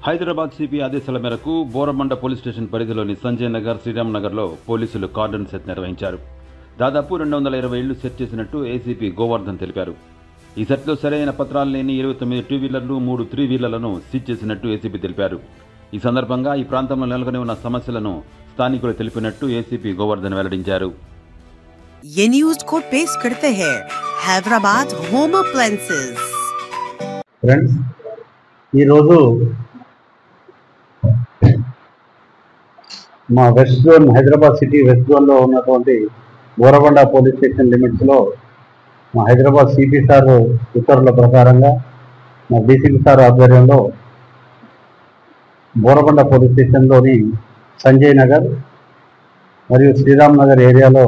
Hyderabad CP ఆదేశాల మేరకు Borabanda police station పరిధిలోని సంజయ్ నగర్, శ్రీరామ్ నగర్లో పోలీసులు కార్డన్ సెర్చ్ నిర్వహించారు. దాదాపు 220 ఇళ్లు సెర్చ్ చేసినట్టు ఏసీపీ గోవర్ధన్ తెలిపారు. ఈ సెర్చ్లో సరైన పత్రాలు లేని 29 టూ వీలర్లు, 3 త్రీ వీలర్లను సీజ్ చేసినట్టు ఏసీపీ తెలిపారు. ఈ సందర్భంగా ఈ ప్రాంతంలో నెలకొని ఉన్న సమస్యలను స్థానికులు తెలిపినట్టు ఏసీపీ గోవర్ధన్ వెల్లడించారు. ये न्यूज़ को पेश करते हैं हैदराबाद होम अप्लायंसेस। ఫ్రెండ్స్, ఈరోజు మా west zone, Hyderabad city west జోన్లో ఉన్నటువంటి బోరబండ పోలీస్ స్టేషన్ లిమిట్స్లో మా హైదరాబాద్ సిపి సార్ ఉత్తర్వుల ప్రకారంగా మా డీసీపీ సార్ ఆధ్వర్యంలో బోరబండ పోలీస్ స్టేషన్లోని సంజయ్ నగర్ మరియు శ్రీరామ్ నగర్ ఏరియాలో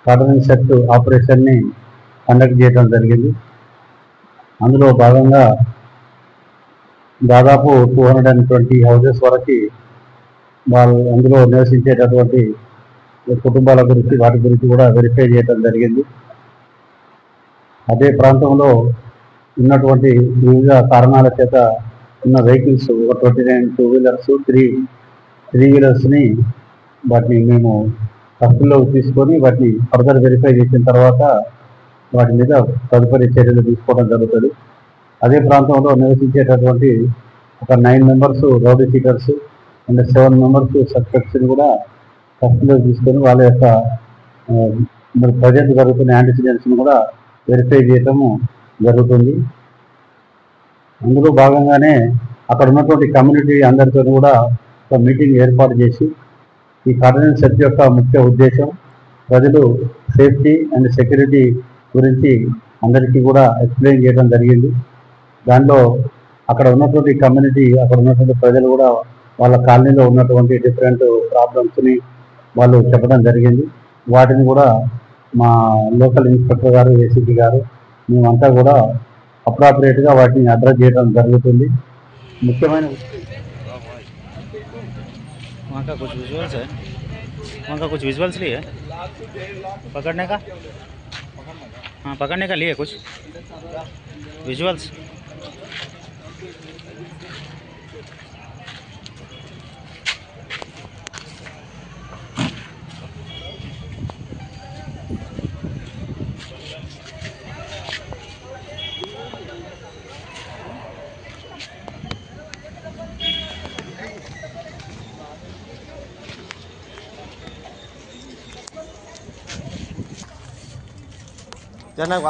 కార్డన్ సెర్చ్ ఆపరేషన్ని కండక్ట్ చేయడం జరిగింది. అందులో భాగంగా దాదాపు 220 హౌసెస్ వరకు అందులో నివసించేటటువంటి కుటుంబాల గురించి, వాటి గురించి కూడా వెరిఫై చేయడం జరిగింది. అదే ప్రాంతంలో ఉన్నటువంటి వివిధ కారణాల చేత ఉన్న వెహికల్స్, ఒక 29 టూ వీలర్స్, త్రీ వీలర్స్ని వాటిని మేము కస్టడీలోకి తీసుకొని వాటిని ఫర్దర్ వెరిఫై చేసిన తర్వాత వాటి మీద తదుపరి చర్యలు తీసుకోవడం జరుగుతుంది. అదే ప్రాంతంలో నివసించేటటువంటి ఒక 9 members rowdy sheeters and 7 members సస్పెక్ట్స్ని కూడా కస్టడీలోకి తీసుకొని వాళ్ళ యొక్క ప్రజెంట్ జరుగుతున్న యాంటిసిడెంట్స్ని కూడా వెరిఫై చేయటము జరుగుతుంది. అందులో భాగంగానే అక్కడ ఉన్నటువంటి కమ్యూనిటీ అందరితో కూడా ఒక మీటింగ్ ఏర్పాటు చేసి ఈ కార్డన్ సెర్చ్ యొక్క ముఖ్య ఉద్దేశం ప్రజలు సేఫ్టీ అండ్ సెక్యూరిటీ గురించి అందరికీ కూడా ఎక్స్ప్లెయిన్ చేయడం జరిగింది. దానిలో అక్కడ ఉన్నటువంటి కమ్యూనిటీ, అక్కడ ఉన్నటువంటి ప్రజలు కూడా వాళ్ళ కాలనీలో ఉన్నటువంటి డిఫరెంట్ ప్రాబ్లమ్స్ని వాళ్ళు చెప్పడం జరిగింది. వాటిని కూడా మా లోకల్ ఇన్స్పెక్టర్ గారు, ఏసీపీ గారు, మేమంతా కూడా అప్రాపరియేట్గా వాటిని అడ్రస్ చేయడం జరుగుతుంది. ముఖ్యమైన वहाँ का कुछ विजुअल्स है, वहाँ का कुछ विजुअल्स लिए पकड़ने का, हाँ पकड़ने का लिए कुछ विजुअल्स। Jangan